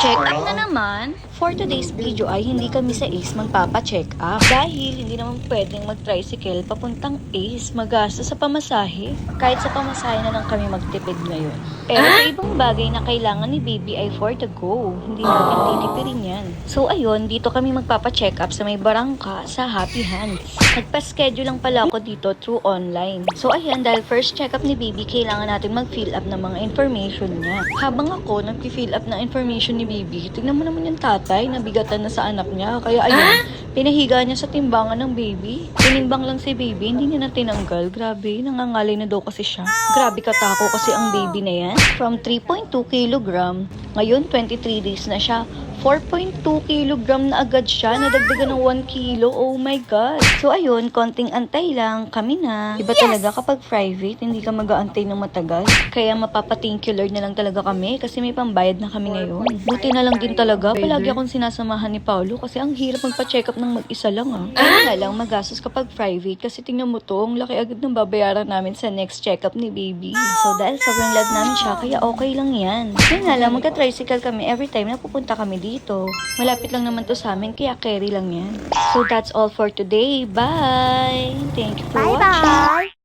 Check up na naman. For today's video ay hindi kami sa Ace magpapa-check up. Dahil hindi naman pwedeng mag-tricycle papuntang Ace magastos sa pamasahe. Kahit sa pamasahe na lang kami magtipid ngayon. Pero sa ibang bagay na kailangan ni baby ay for the go. Hindi natin titipirin yan. So ayun, dito kami magpapa-check up sa may barangka sa Happy Hands. Nagpa-schedule lang pala ako dito through online. So ayan, dahil first check up ni baby, kailangan natin mag-fill up ng mga information niya. Habang ako nag-fill up ng information ni baby, tignan mo naman yung tatay, nabigatan na sa anak niya. Kaya ayun, pinahiga niya sa timbangan ng baby. Tinimbang lang si baby, hindi niya na tinanggal. Grabe, nangangalay na daw kasi siya. Grabe katako kasi ang baby na yan. From 3.2 kilogram, ngayon 23 days na siya. 4.2 kilogram na agad siya, nadagdagan ng 1 kilo. Oh my God. So ayun, konting antay lang, kami na. Iba talaga kapag private, hindi ka mag-aantay ng matagal. Kaya mapapatinkular na lang talaga kami kasi may pambayad na kami ngayon. Buti na lang din talaga, palagi akong sinasamahan ni Paolo kasi ang hirap magpa-check up ng mag-isa lang Kaya nga lang magastos kapag private kasi tingnan mo to, ang laki agad ng babayaran namin sa next check up ni baby. So dahil sobrang love namin siya, kaya okay lang yan. Kaya nga lang, magka-tricycle kami every time na pupunta kami dito. Malapit lang naman to sa amin, kaya carry lang yan. So that's all for today. Bye! Thank you for watching. Bye-bye!